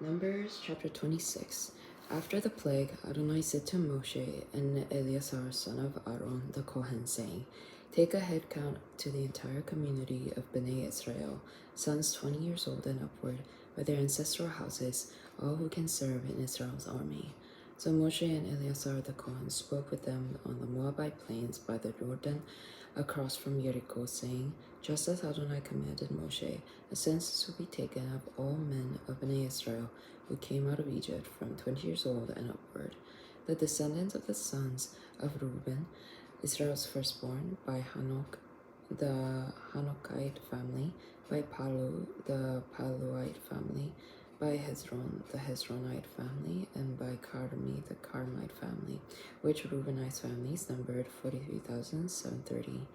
Numbers chapter 26. After the plague, Adonai said to Moshe and Eleazar son of Aaron the Kohen, saying, Take a head count to the entire community of Bnei Israel, sons 20 years old and upward, by their ancestral houses, all who can serve in Israel's army. So Moshe and Eleazar the Kohen spoke with them on the Moabite plains by the Jordan, across from Jericho, saying, Just as Adonai commanded Moshe, a census will be taken of all men of Bnei Israel who came out of Egypt from 20 years old and upward. The descendants of the sons of Reuben, Israel's firstborn, by Hanok, the Hanokite family, by Palu, the Paluite family, by Hezron, the Hezronite family, and by Carmi, the Carmite family, which Reubenite families numbered 43,730.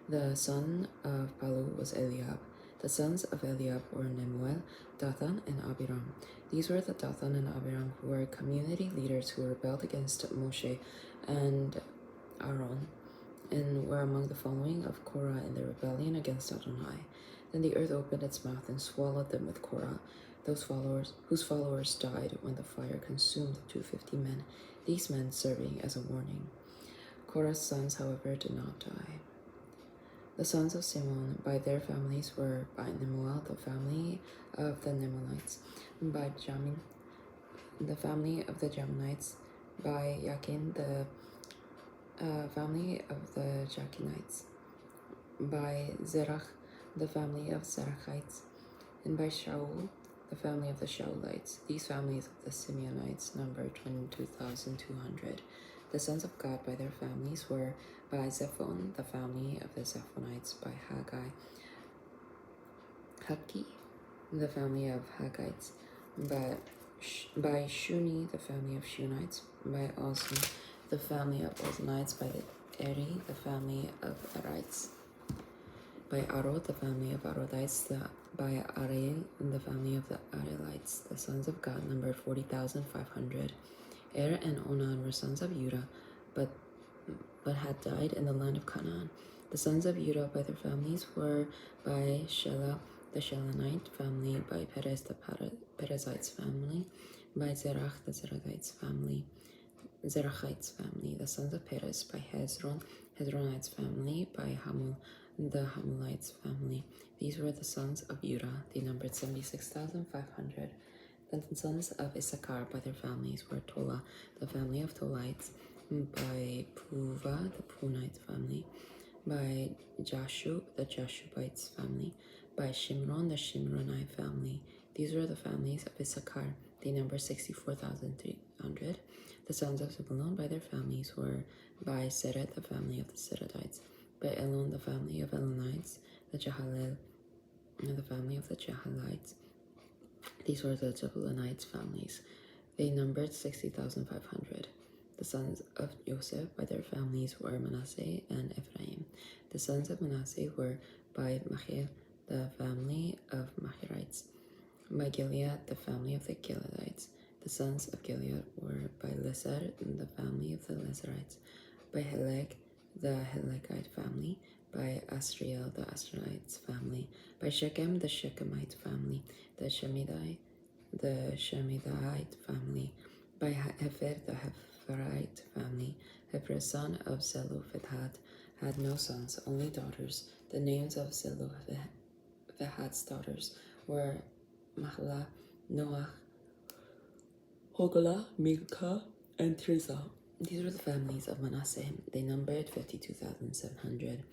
The son of Palu was Eliab. The sons of Eliab were Nemuel, Dathan, and Abiram. These were the Dathan and Abiram who were community leaders who rebelled against Moshe and Aaron, and were among the following of Korah in their rebellion against Adonai. Then the earth opened its mouth and swallowed them with Korah, whose followers died when the fire consumed 250 men, these men serving as a warning. Korah's sons, however, did not die. The sons of Simon by their families were by Nemuel, the family of the Nemuelites, by Jamin, the family of the Jaminites, by Yakin, the family of the Jakinites, by Zerach, the family of Zerachites, and by Shaul, the family of the Shaulites. These families of the Simeonites numbered 22,200. The sons of Gad by their families were by Zephon, the family of the Zephonites, by Haki, the family of Haggites, by Shuni, the family of Shunites, by Ozan, the family of Ozanites, by Eri, the family of Arites, by Arod, the family of Arodites, by Ariel, the family of the Arielites. The sons of Gad numbered 40,500. And Onan were sons of Judah, but had died in the land of Canaan. The sons of Judah by their families were by Shelah, the Shelonite family, by Perez, the Perezites family, by Zerach, the Zerachites family. The sons of Perez by Hezron, Hezronites family, by Hamul, the Hamulites family. These were the sons of Judah. They numbered 76,500. The sons of Issachar by their families were Tola, the family of Tolites, by Puva, the Punite family, by Jashub, the Jashubites family, by Shimron, the Shimronite family. These were the families of Issachar. They numbered 64,300. The sons of Zebulun by their families were by Seret, the family of the Seredites, by Elon, the family of Elonites, the Jahalel, and the family of the Jahalites. These were the Zebulunites' families. They numbered 60,500. The sons of Joseph by their families were Manasseh and Ephraim. The sons of Manasseh were by Machir, the family of Machirites, by Gilead, the family of the Gileadites. The sons of Gilead were by Lezer, the family of the Lezerites, by Heleg, the Helegite family, by Asriel, the Asrielites family, by Shechem, the Shechemite family, the Shemidai, the Shemidite family, by Hefer, the Heferite family. Hefer, son of Zelophehad, had no sons, only daughters. The names of Zelophehad's daughters were Mahlah, Noach, Hoglah, Milcah, and Tirzah. These were the families of Manasseh. They numbered 52,700.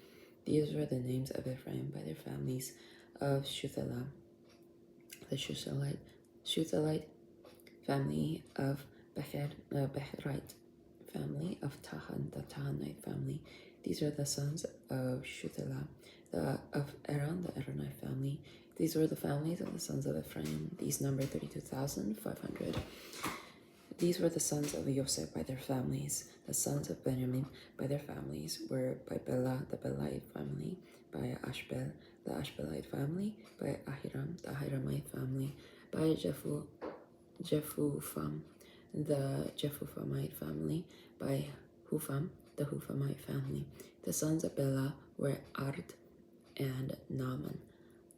These were the names of Ephraim by their families of Shuthelah, the Shuthelite family of Becherite family of Tahan, the Tahanite family. These are the sons of Shuthelah, of Aaron, the Aaronite family. These were the families of the sons of Ephraim. These numbered 32,500. These were the sons of Yosef by their families. The sons of Benjamin by their families were by Bela, the Belite family, by Ashbel, the Ashbelite family, by Ahiram, the Hiramite family, by Jephufam, the Jephufamite family, by Hufam, the Hufamite family. The sons of Bela were Ard and Naaman.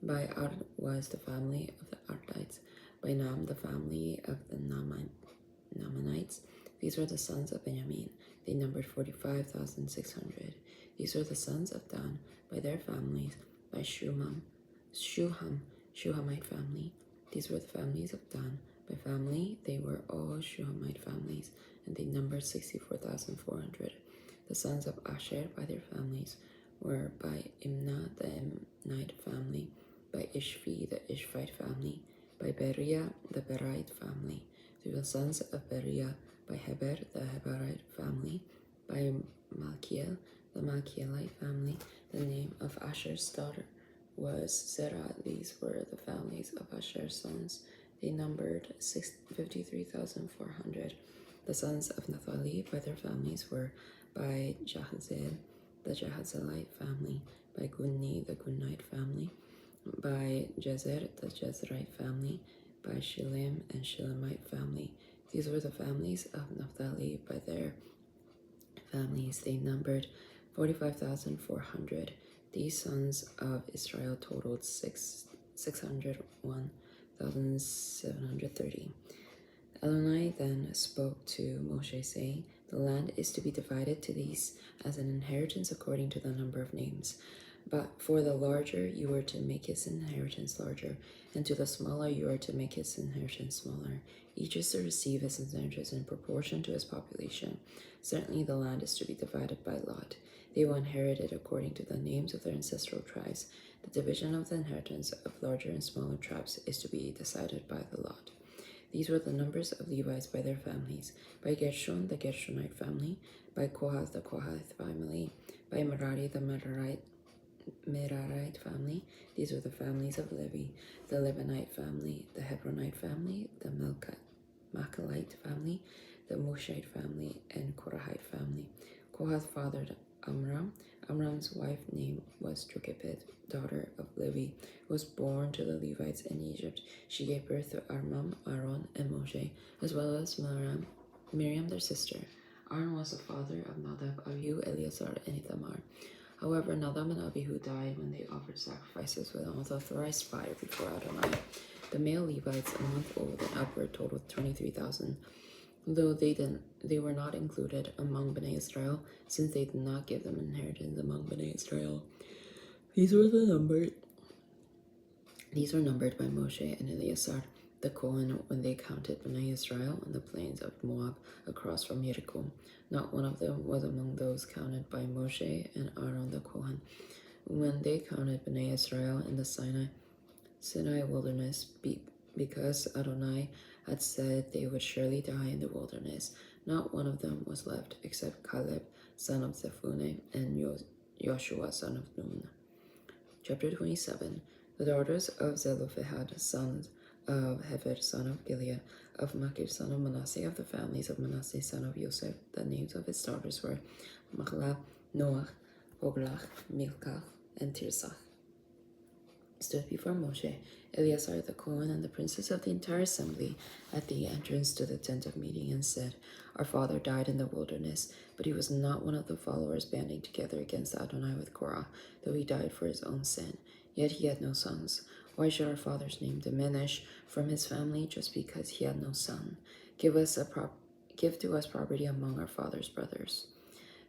By Ard was the family of the Ardites, By Nam, the family of the Namanites. These were the sons of Benjamin. They numbered 45,600. These were the sons of Dan by their families. By Shuhamite family. These were the families of Dan. By family, they were all Shuhamite families, and they numbered 64,400. The sons of Asher by their families were by Imnah the Imnite family, by Ishvi the Ishvite family, by Beriah the Berite family. Through the sons of Beriah by Heber the Heberite family, by Malkiel the Malkielite family. The name of Asher's daughter was Zerah. These were the families of Asher's sons. They numbered 53,400. The sons of Naphtali by their families were by Jahaziel the Jahazielite family, by Gunni the Gunnite family, by Jezer the Jezerite family, by Shilem and Shilemite family. These were the families of Naphtali by their families. They numbered 45,400. These sons of Israel totaled 601,730. Adonai then spoke to Moshe, saying, "The land is to be divided to these as an inheritance according to the number of names. But for the larger, you are to make his inheritance larger, and to the smaller, you are to make his inheritance smaller. Each is to receive his inheritance in proportion to his population. Certainly, the land is to be divided by lot. They will inherit it according to the names of their ancestral tribes. The division of the inheritance of larger and smaller tribes is to be decided by the lot." These were the numbers of Levites by their families: by Gershon, the Gershonite family; by Kohath, the Kohath family; by Merari, the Merarite family. These were the families of Levi: the Lebanite family, the Hebronite family, the Machalite family, the Mushite family, and Korahite family. Kohath fathered Amram. Amram's wife's name was Jochebed, daughter of Levi, who was born to the Levites in Egypt. She gave birth to Aaron, and Moshe, as well as Miriam, their sister. Aaron was the father of Nadab, Abihu, Eleazar, and Ithamar. However, Nadab and Abihu died when they offered sacrifices with unauthorized fire before Adonai. The male Levites, a month old and upward, totaled 23,000. Though they were not included among Bnei Israel, since they did not give them inheritance among Bnei Israel. These were numbered by Moshe and Eleazar the Kohen when they counted Bnei Israel on the plains of Moab across from Jericho. Not one of them was among those counted by Moshe and Aaron the Kohen when they counted Bnei Israel in the Sinai wilderness, because Adonai had said they would surely die in the wilderness. Not one of them was left except Caleb, son of Zephuneh, and Joshua, son of Nun. Chapter 27. The daughters of Zelophehad, son of Heber, son of Gilead, of Machir, son of Manasseh, of the families of Manasseh, son of Joseph. The names of his daughters were Mahlah, Noach, Hoglach, Milcah, and Tirzah. Stood before Moshe, Eleazar the Kohen, and the princes of the entire assembly at the entrance to the tent of meeting, and said, "Our father died in the wilderness, but he was not one of the followers banding together against Adonai with Korah, though he died for his own sin. Yet he had no sons. Why should our father's name diminish from his family just because he had no son? Give to us property among our father's brothers."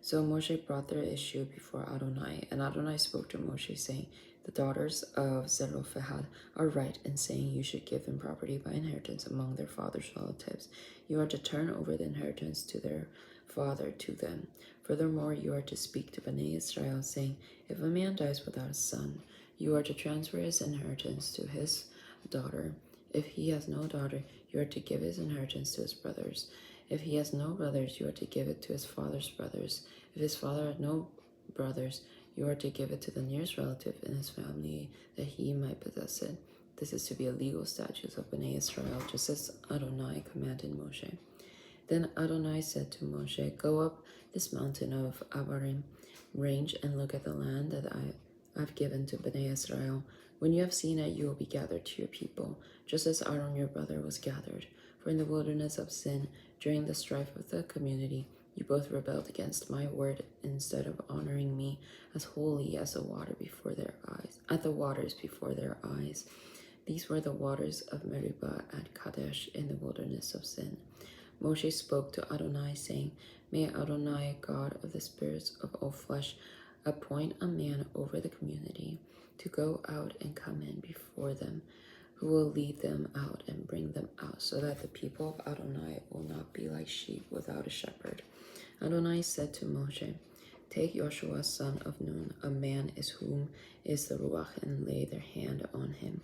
So Moshe brought their issue before Adonai, and Adonai spoke to Moshe, saying, "The daughters of Zelophehad are right in saying you should give them property by inheritance among their father's relatives. You are to turn over the inheritance to their father to them. Furthermore, you are to speak to Bnei Israel, saying, if a man dies without a son, you are to transfer his inheritance to his daughter. If he has no daughter, you are to give his inheritance to his brothers. If he has no brothers, you are to give it to his father's brothers. If his father had no brothers, you are to give it to the nearest relative in his family, that he might possess it. This is to be a legal statute of Bnei Israel, just as Adonai commanded Moshe." Then Adonai said to Moshe, "Go up this mountain of Abarim range and look at the land that I've given to Bnei Israel. When you have seen it, you will be gathered to your people, just as Aaron your brother was gathered. For in the wilderness of Sin, during the strife of the community, you both rebelled against my word instead of honoring me as holy as the waters before their eyes. These were the waters of Meribah at Kadesh in the wilderness of Sin. Moshe spoke to Adonai, saying, May Adonai, God of the spirits of all flesh, appoint a man over the community to go out and come in before them, who will lead them out and bring them out, so that the people of Adonai will not be like sheep without a shepherd. Adonai said to Moshe, Take Joshua son of Nun, a man is whom is the Ruach, and lay their hand on him.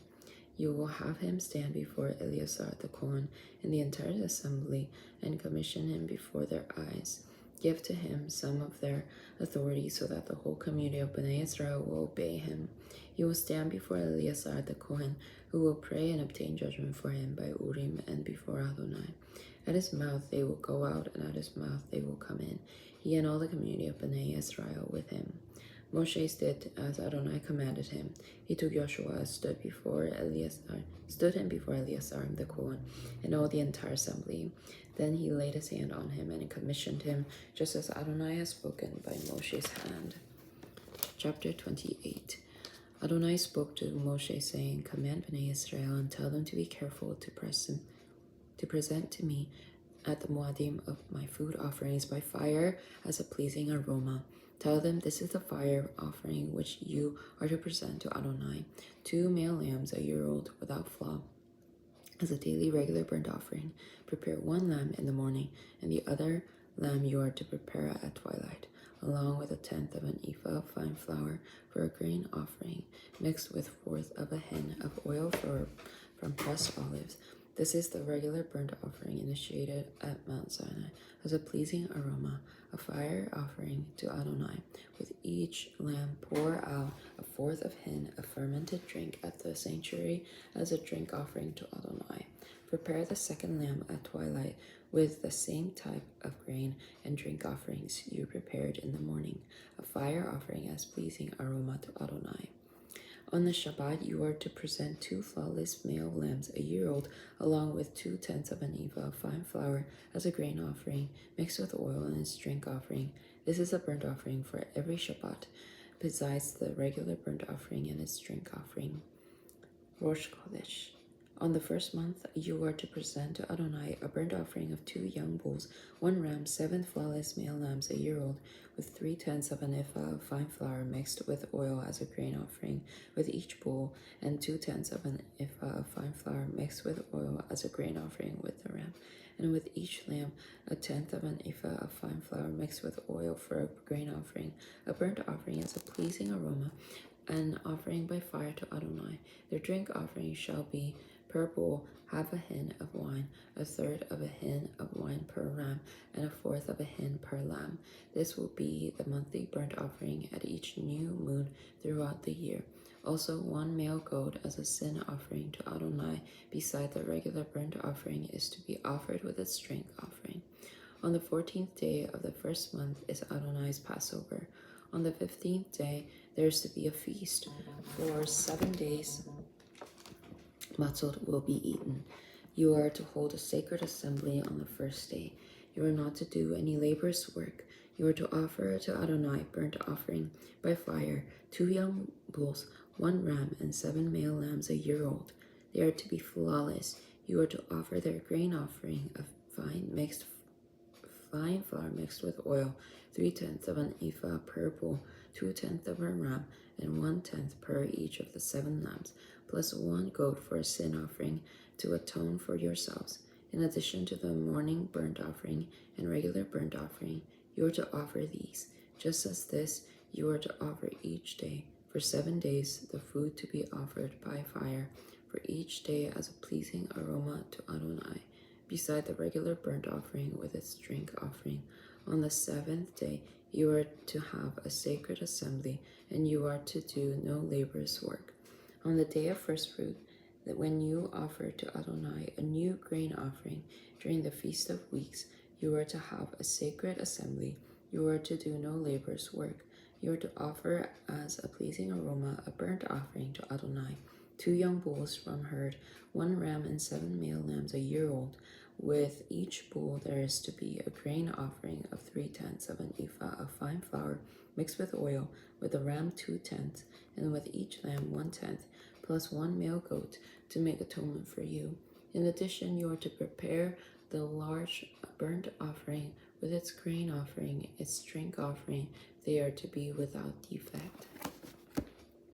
You will have him stand before Eleazar the Kohen and the entire assembly, and commission him before their eyes. Give to him some of their authority, so that the whole community of Bnei Israel will obey him. He will stand before Eleazar the Kohen, who will pray and obtain judgment for him by Urim and before Adonai. At his mouth they will go out, and at his mouth they will come in, he and all the community of Bnei Israel with him. Moshe did as Adonai commanded him. He took Joshua, stood him before Eleazar the Kohen, and all the entire assembly. Then he laid his hand on him and commissioned him, just as Adonai had spoken by Moshe's hand. Chapter 28. Adonai spoke to Moshe, saying, Command Bnei Israel and tell them to be careful to present to me at the Moadim of my food offerings by fire as a pleasing aroma. Tell them this is the fire offering which you are to present to Adonai, 2 male lambs a year old without flaw, as a daily regular burnt offering. Prepare 1 lamb in the morning, and the other lamb you are to prepare at twilight, along with 1/10 of an ephah of fine flour for a grain offering, mixed with 1/4 of a hin of oil from pressed olives. This is the regular burnt offering initiated at Mount Sinai as a pleasing aroma, a fire offering to Adonai. With each lamb pour out 1/4 of hin, a fermented drink, at the sanctuary as a drink offering to Adonai. Prepare the 2nd lamb at twilight with the same type of grain and drink offerings you prepared in the morning, a fire offering as pleasing aroma to Adonai. On the Shabbat, you are to present 2 flawless male lambs a year old, along with 2/10 of an ephah of fine flour as a grain offering, mixed with oil and its drink offering. This is a burnt offering for every Shabbat, besides the regular burnt offering and its drink offering. Rosh Chodesh. On the 1st month, you are to present to Adonai a burnt offering of 2 young bulls, 1 ram, 7 flawless male lambs a year old, with 3/10 of an ephah of fine flour mixed with oil as a grain offering with each bull, and 2/10 of an ephah of fine flour mixed with oil as a grain offering with the ram, and with each lamb 1/10 of an ephah of fine flour mixed with oil for a grain offering, a burnt offering as a pleasing aroma, an offering by fire to Adonai. Their drink offering shall be per bull 1/2 a hin of wine, 1/3 of a hin of wine per ram, and 1/4 of a hin per lamb. This will be the monthly burnt offering at each new moon throughout the year. Also 1 male goat as a sin offering to Adonai, beside the regular burnt offering, is to be offered with its drink offering. On the 14th day of the 1st month is Adonai's Passover. On the 15th day there is to be a feast. For 7 days matzot will be eaten. You are to hold a sacred assembly on the 1st day. You are not to do any laborious work. You are to offer to Adonai burnt offering by fire, 2 young bulls, 1 ram, and 7 male lambs a year old. They are to be flawless. You are to offer their grain offering of fine flour mixed with oil, 3/10 of an ephah per bull, 2/10 of a ram, and 1/10 per each of the 7 lambs, plus 1 goat for a sin offering to atone for yourselves. In addition to the morning burnt offering and regular burnt offering, you are to offer these. Just as this, you are to offer each day for 7 days the food to be offered by fire for each day as a pleasing aroma to Adonai, beside the regular burnt offering with its drink offering. On the 7th day, you are to have a sacred assembly, and you are to do no laborious work. On the day of first fruit, that when you offer to Adonai a new grain offering during the Feast of Weeks, you are to have a sacred assembly. You are to do no laborious work. You are to offer as a pleasing aroma a burnt offering to Adonai, 2 young bulls from herd, 1 ram, and 7 male lambs a year old. With each bull there is to be a grain offering of 3/10 of an ephah of fine flour mixed with oil, with the ram 2/10, and with each lamb 1/10, plus 1 male goat to make atonement for you. In addition, you are to prepare the large burnt offering with its grain offering, its drink offering. They are to be without defect.